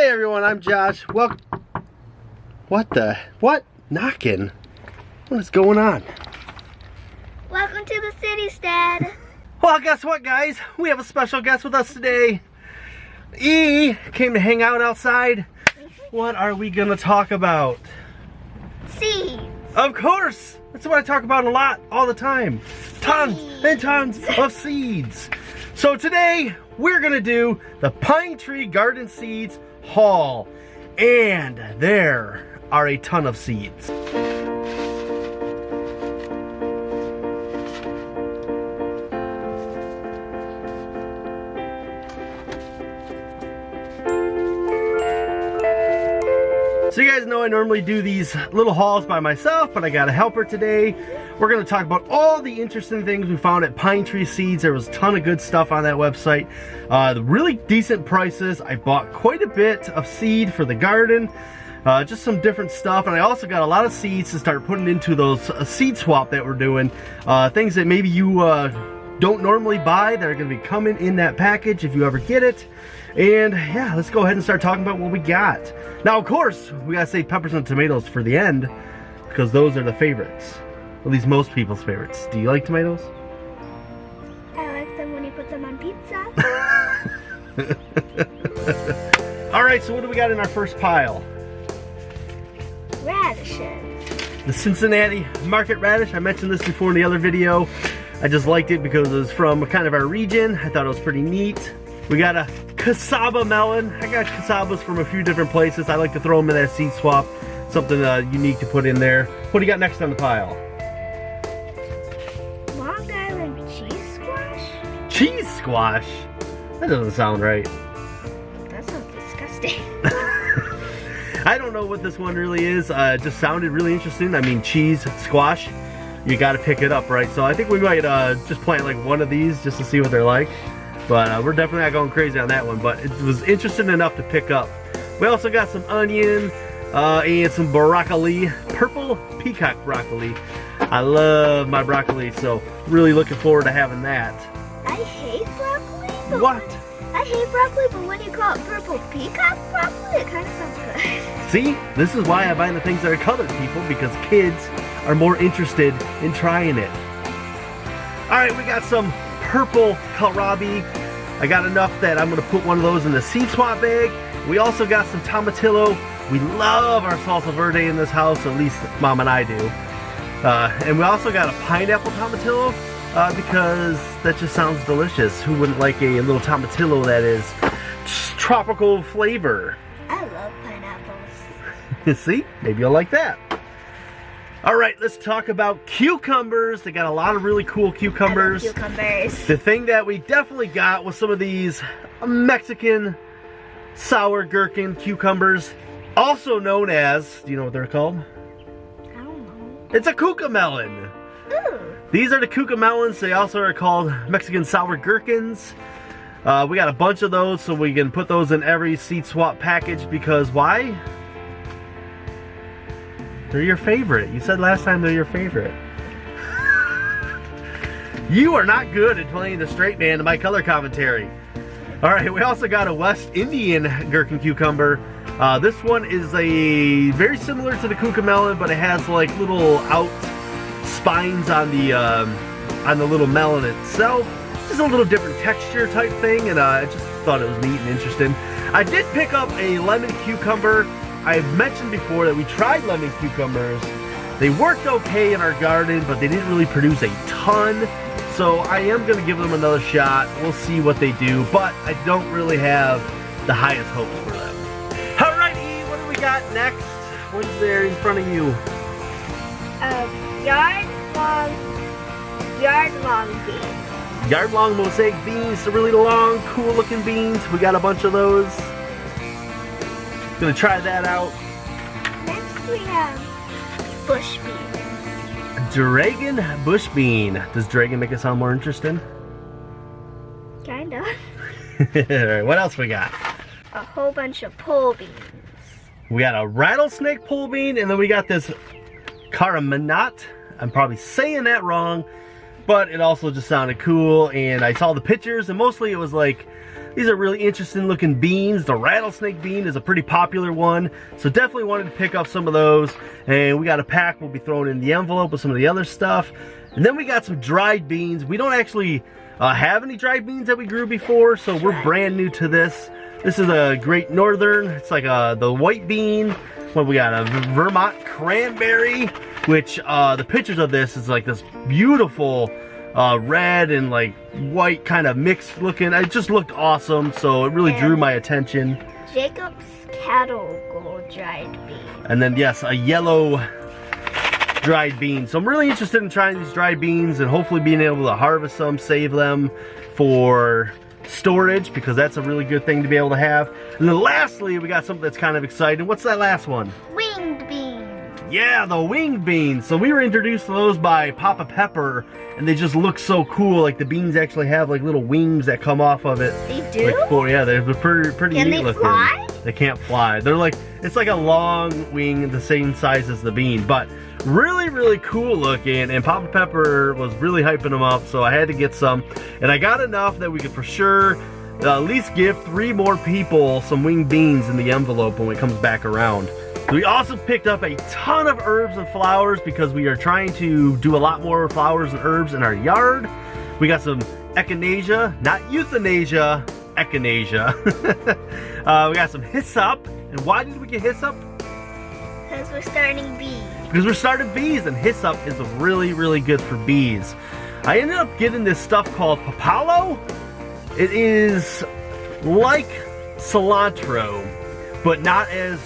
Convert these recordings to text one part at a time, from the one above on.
Hey everyone, I'm Josh. Welcome. What? Knocking? What is going on? Welcome to the Citystead. Well, guess what, guys? We have a special guest with us today. E came to hang out outside. What are we gonna talk about? Seeds. Of course! That's what I talk about a lot, all the time. Tons and tons of seeds. So today, we're gonna do the Pine Tree Garden Seeds haul. And there are a ton of seeds. So you guys know I normally do these little hauls by myself, but I got a helper today. We're gonna talk about all the interesting things we found at Pine Tree Seeds. There was a ton of good stuff on that website. The really decent prices. I bought quite a bit of seed for the garden. Just some different stuff, and I also got a lot of seeds to start putting into those seed swap that we're doing. Things that maybe you don't normally buy that are gonna be coming in that package if you ever get it. And yeah, let's go ahead and start talking about what we got. Now, of course, we gotta save peppers and tomatoes for the end because those are the favorites. At least most people's favorites. Do you like tomatoes? I like them when you put them on pizza. Alright, so what do we got in our first pile? Radishes. The Cincinnati market radish. I mentioned this before in the other video. I just liked it because it was from kind of our region. I thought it was pretty neat. We got a cassava melon. I got cassavas from a few different places. I like to throw them in that seed swap. Something unique to put in there. What do you got next on the pile? Long Island cheese squash? Cheese squash? That doesn't sound right. That sounds disgusting. I don't know what this one really is. It just sounded really interesting. I mean, cheese squash. You got to pick it up, right? So I think we might just plant like one of these just to see what they're like. But we're definitely not going crazy on that one, but it was interesting enough to pick up. We also got some onion and some broccoli, purple peacock broccoli. I love my broccoli, so really looking forward to having that. I hate broccoli. But What? I hate broccoli, but when you call it purple peacock broccoli, it kind of sounds good. See, this is why I buy the things that are colored, people, because kids are more interested in trying it. All right, we got some purple kohlrabi. I got enough that I'm gonna put one of those in the seed swap bag. We also got some tomatillo. We love our salsa verde in this house, at least Mom and I do. And we also got a pineapple tomatillo because that just sounds delicious. Who wouldn't like a little tomatillo that is tropical flavor? I love pineapples. See, maybe you'll like that. All right, let's talk about cucumbers. They got a lot of really cool cucumbers. I love cucumbers. The thing that we definitely got was some of these Mexican sour gherkin cucumbers, also known as, do you know what they're called? I don't know. It's a cucamelon. Ooh. These are the cucamelons. They also are called Mexican sour gherkins. We got a bunch of those, so we can put those in every seed swap package because why? They're your favorite. You said last time they're your favorite. You are not good at playing the straight man to my color commentary. All right, we also got a West Indian gherkin cucumber. This one is very similar to the cucamelon, but it has like little out spines on the little melon itself. Just a little different texture type thing, and I just thought it was neat and interesting. I did pick up a lemon cucumber. I've mentioned before that we tried lemon cucumbers. They worked okay in our garden, but they didn't really produce a ton. So I am going to give them another shot. We'll see what they do, but I don't really have the highest hopes for them. Alrighty, what do we got next? What's there in front of you? Yard long beans. Yard long mosaic beans, the really long, cool looking beans. We got a bunch of those. Gonna try that out. Next we have bush beans. Dragon bush bean. Does dragon make it sound more interesting? Kinda. Alright, what else we got? A whole bunch of pole beans. We got a rattlesnake pole bean, and then we got this caramanat. I'm probably saying that wrong, but it also just sounded cool, and I saw the pictures, and mostly it was like These are really interesting looking beans. The rattlesnake bean is a pretty popular one, so definitely wanted to pick up some of those. And we got a pack we'll be throwing in the envelope with some of the other stuff. And then we got some dried beans. We don't actually have any dried beans that we grew before, so we're brand new to this. This is a Great Northern. It's like the white bean. What we got? A Vermont cranberry, which the pictures of this is like this beautiful red and like white kind of mixed looking. It just looked awesome, so it really drew my attention. Jacob's Cattle Gold dried bean. And then yes, a yellow dried bean. So I'm really interested in trying these dried beans and hopefully being able to harvest some, save them for storage, because that's a really good thing to be able to have. And then lastly, we got something that's kind of exciting. What's that last one? Winged beans. Yeah, the winged beans. So we were introduced to those by Papa Pepper, and they just look so cool. Like the beans actually have like little wings that come off of it. They do? Like, oh yeah, they're pretty Can neat they looking. fly? They can't fly. They're like, it's like a long wing the same size as the bean, but really, really cool looking. And Papa Pepper was really hyping them up, so I had to get some. And I got enough that we could for sure at least give 3 more people some winged beans in the envelope when it comes back around. We also picked up a ton of herbs and flowers because we are trying to do a lot more flowers and herbs in our yard. We got some echinacea, not euthanasia, echinacea. We got some hyssop. And why did we get hyssop? Because we're starting bees. Because we're starting bees, and hyssop is really, really good for bees. I ended up getting this stuff called papalo. It is like cilantro, but not as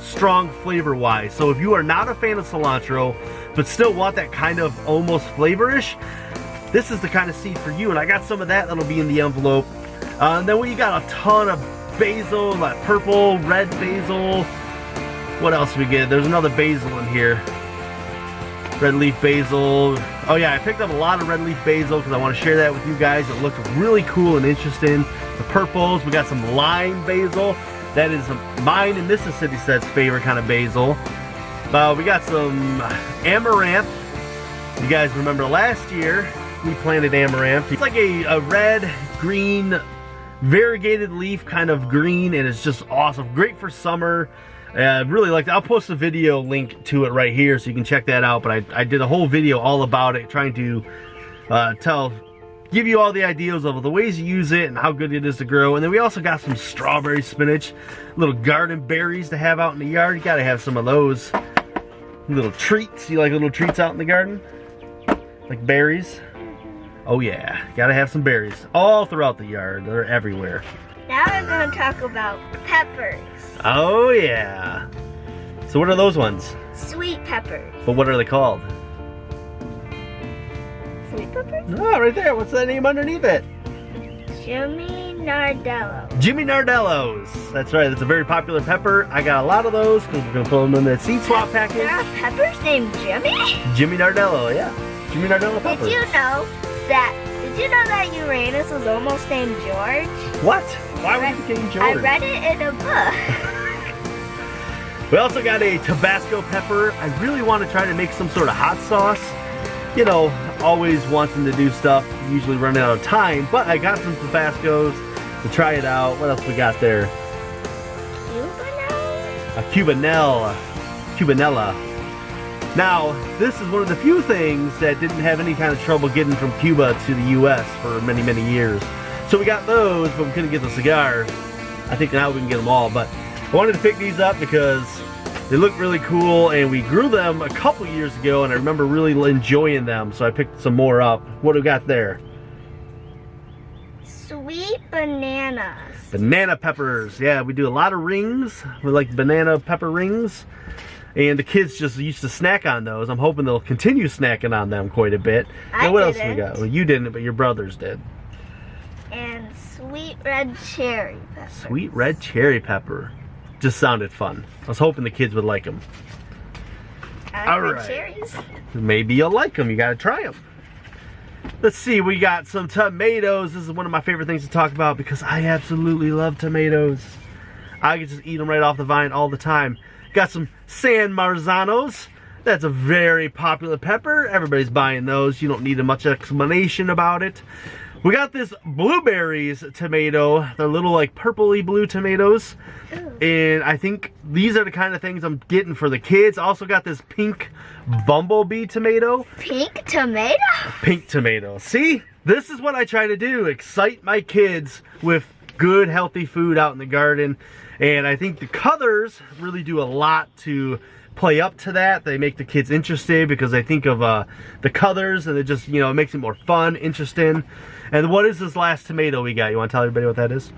strong flavor-wise. So if you are not a fan of cilantro, but still want that kind of almost flavorish, this is the kind of seed for you. And I got some of that that'll be in the envelope. And then we got a ton of basil, like purple, red basil. What else we get? There's another basil in here. Red leaf basil. Oh yeah, I picked up a lot of red leaf basil because I want to share that with you guys. It looked really cool and interesting. The purples. We got some lime basil. That is mine and Mrs. Citystead's favorite kind of basil. We got some amaranth. You guys remember last year we planted amaranth. It's like a red, green, variegated leaf kind of green, and it's just awesome. Great for summer. I really like it. I'll post a video link to it right here so you can check that out. But I did a whole video all about it, trying to give you all the ideas of the ways you use it and how good it is to grow. And then we also got some strawberry spinach, little garden berries to have out in the yard. You gotta have some of those little treats. You like little treats out in the garden? Like berries? Oh yeah, gotta have some berries all throughout the yard. They're everywhere. Now we're going to talk about peppers. Oh yeah. So what are those ones? Sweet peppers. But what are they called? Sweet peppers? Oh, right there. What's that name underneath it? Jimmy Nardello. Jimmy Nardellos. That's right. That's a very popular pepper. I got a lot of those because we're going to put them in that seed swap package. There are peppers named Jimmy? Jimmy Nardello, yeah. Jimmy Nardello peppers. Did you know that Uranus was almost named George? What? Why would you name George? I read it in a book. We also got a Tabasco pepper. I really want to try to make some sort of hot sauce. You know, always wanting to do stuff, usually running out of time, but I got some Tabascos to try it out. What else we got there? Cubanella? A Cubanella. Now, this is one of the few things that didn't have any kind of trouble getting from Cuba to the U.S. for many, many years. So we got those, but we couldn't get the cigars. I think now we can get them all, but I wanted to pick these up because they look really cool, and we grew them a couple years ago, and I remember really enjoying them, so I picked some more up. What do we got there? Sweet bananas. Banana peppers. Yeah, we do a lot of rings. We like banana pepper rings. And the kids just used to snack on those. I'm hoping they'll continue snacking on them quite a bit. Now, what else we got? Well, you didn't, but your brothers did. And sweet red cherry pepper. Sweet red cherry pepper. Just sounded fun. I was hoping the kids would like them. I like red cherries. Maybe you'll like them. You got to try them. Let's see. We got some tomatoes. This is one of my favorite things to talk about because I absolutely love tomatoes. I could just eat them right off the vine all the time. Got some San Marzanos. That's a very popular pepper. Everybody's buying those. You don't need much explanation about it. We got this blueberries tomato. They're little like purpley blue tomatoes. Ooh. And I think these are the kind of things I'm getting for the kids. Also got this pink bumblebee tomato. Pink tomato? Pink tomato. See? This is what I try to do. Excite my kids with good, healthy food out in the garden. And I think the colors really do a lot to play up to that. They make the kids interested because they think of the colors, and it just, you know, it makes it more fun, interesting. And what is this last tomato we got? You want to tell everybody what that is?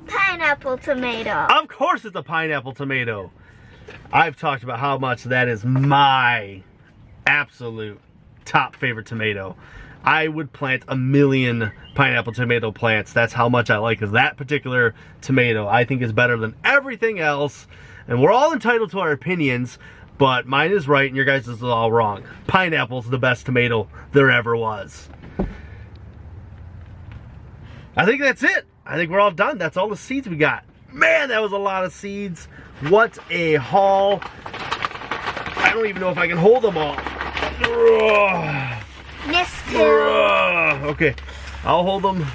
Pineapple tomato. Of course it's a pineapple tomato. I've talked about how much that is my absolute top favorite tomato. I would plant 1,000,000 pineapple tomato plants. That's how much I like that particular tomato. I think is better than everything else. And we're all entitled to our opinions, but mine is right and your guys' is all wrong. Pineapple's the best tomato there ever was. I think that's it. I think we're all done. That's all the seeds we got. Man, that was a lot of seeds. What a haul. I don't even know if I can hold them all. This too. Okay, I'll hold them.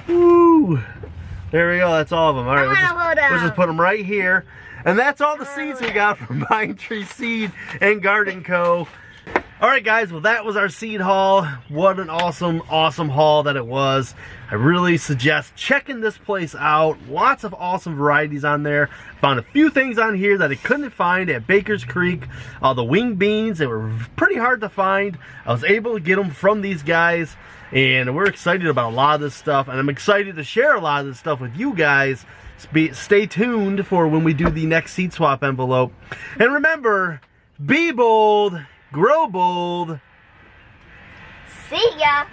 Woo. There we go, that's all of them. All right, let's just put them right here. And that's all the seeds we got from Pine Tree Seed and Garden Co. All right, guys, well, that was our seed haul. What an awesome, awesome haul that it was. I really suggest checking this place out. Lots of awesome varieties on there. Found a few things on here that I couldn't find at Baker's Creek. The wing beans, they were pretty hard to find. I was able to get them from these guys, and we're excited about a lot of this stuff, and I'm excited to share a lot of this stuff with you guys. Stay tuned for when we do the next seed swap envelope. And remember, be bold, grow bold. See ya.